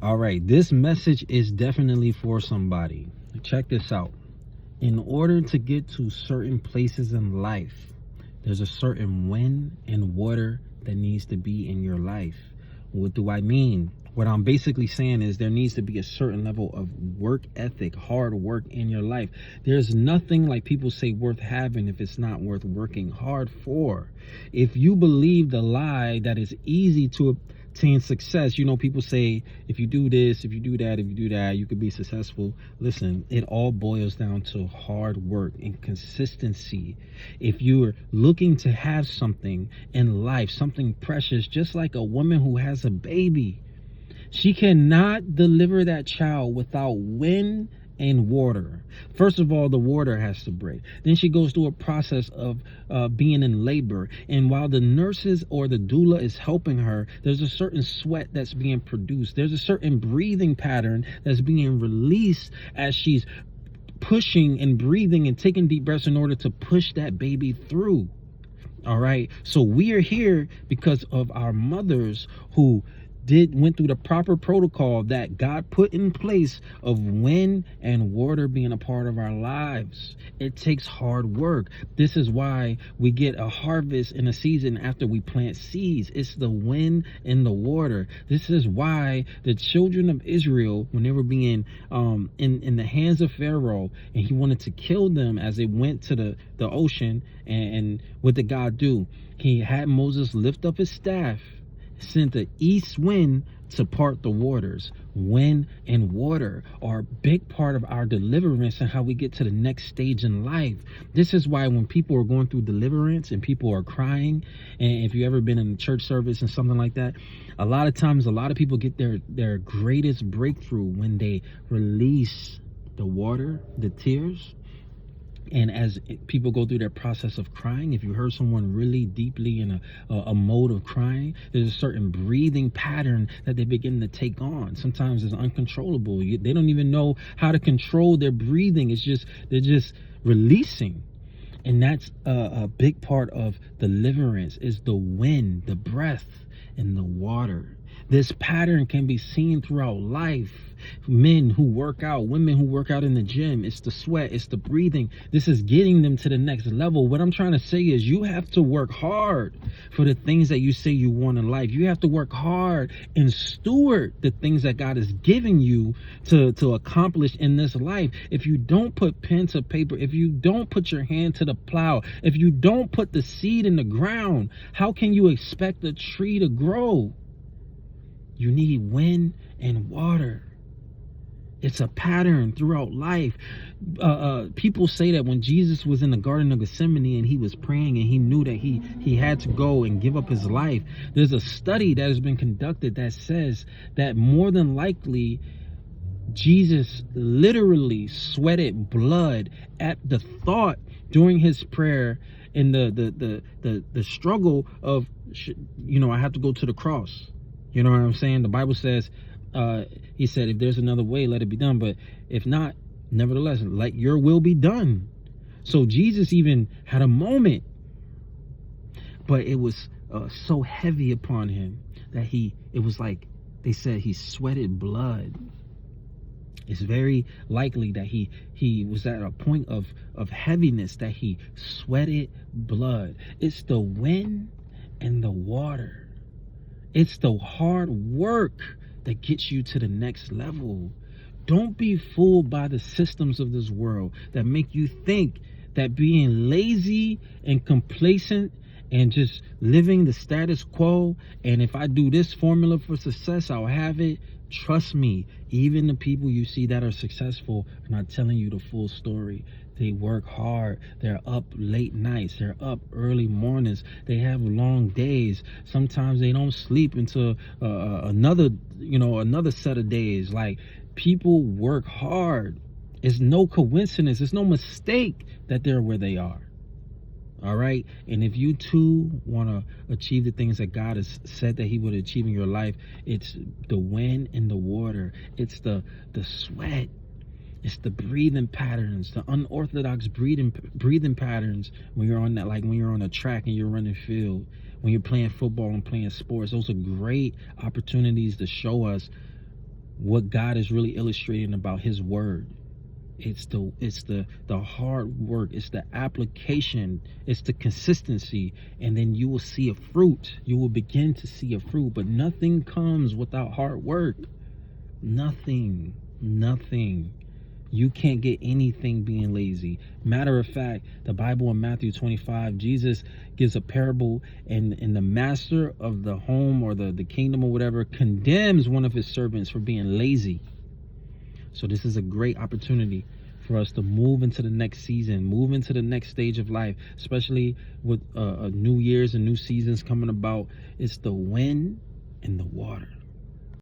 All right, this message is definitely for somebody. Check this out. In order to get to certain places in life, there's a certain wind and water that needs to be in your life. What do I mean? What I'm basically saying is there needs to be a certain level of work ethic, hard work in your life. There's nothing, like people say, worth having if it's not worth working hard for. If you believe the lie that it's easy to obtain success, people say, if you do this, if you do that, if you do that, you could be successful. Listen, it all boils down to hard work and consistency. If you're looking to have something in life, something precious, just like a woman who has a baby, she cannot deliver that child without wind and water. First of all, the water has to break. Then she goes through a process of being in labor. And while the nurses or the doula is helping her, there's a certain sweat that's being produced. There's a certain breathing pattern that's being released as she's pushing and breathing and taking deep breaths in order to push that baby through. All right. So we are here because of our mothers who went through the proper protocol that God put in place of wind and water being a part of our lives. It takes hard work. This is why we get a harvest in a season after we plant seeds. It's the wind and the water. This is why the children of Israel, when they were being in the hands of Pharaoh, and he wanted to kill them as they went to the ocean, and what did God do? He had Moses lift up his staff, sent the east wind to part the waters. Wind and water are a big part of our deliverance and how we get to the next stage in life. This is why when people are going through deliverance and people are crying, and if you've ever been in a church service and something like that, a lot of times a lot of people get their greatest breakthrough when they release the water, the tears. And as people go through their process of crying, if you heard someone really deeply in a mode of crying, there's a certain breathing pattern that they begin to take on. Sometimes it's uncontrollable. They don't even know how to control their breathing. They're just releasing. And that's a big part of deliverance, is the wind, the breath, and the water. This pattern can be seen throughout life. Men who work out, women who work out in the gym, it's the sweat, it's the breathing. This is getting them to the next level. What I'm trying to say is you have to work hard for the things that you say you want in life. You have to work hard and steward the things that God is giving you to accomplish in this life. If you don't put pen to paper, if you don't put your hand to the plow, if you don't put the seed in the ground, how can you expect a tree to grow? You need wind and water. It's a pattern throughout life. People say that when Jesus was in the Garden of Gethsemane and he was praying and he knew that he had to go and give up his life, there's a study that has been conducted that says that more than likely Jesus literally sweated blood at the thought during his prayer and the struggle of, I have to go to the cross. You know what I'm saying? The Bible says, he said, if there's another way, let it be done. But if not, nevertheless, let your will be done. So Jesus even had a moment, but it was so heavy upon him that it was like they said he sweated blood. It's very likely that he was at a point of heaviness, that he sweated blood. It's the wind and the water. It's the hard work that gets you to the next level. Don't be fooled by the systems of this world that make you think that being lazy and complacent and just living the status quo, and if I do this formula for success, I'll have it. Trust me, even the people you see that are successful are not telling you the full story. They work hard. They're up late nights. They're up early mornings. They have long days. Sometimes they don't sleep until another set of days. Like, people work hard. It's no coincidence. It's no mistake that they're where they are. All right. And if you too want to achieve the things that God has said that he would achieve in your life, it's the wind and the water. It's the sweat. It's the breathing patterns, the unorthodox breathing patterns when you're on that, like when you're on a track and you're running field, when you're playing football and playing sports. Those are great opportunities to show us what God is really illustrating about his word. It's the hard work, it's the application, it's the consistency, and then you will see a fruit. You will begin to see a fruit, but nothing comes without hard work. Nothing. You can't get anything being lazy. Matter of fact, the Bible in Matthew 25, Jesus gives a parable, and the master of the home or the kingdom or whatever condemns one of his servants for being lazy. So this is a great opportunity for us to move into the next season, move into the next stage of life, especially with new years and new seasons coming about. It's the wind and the water.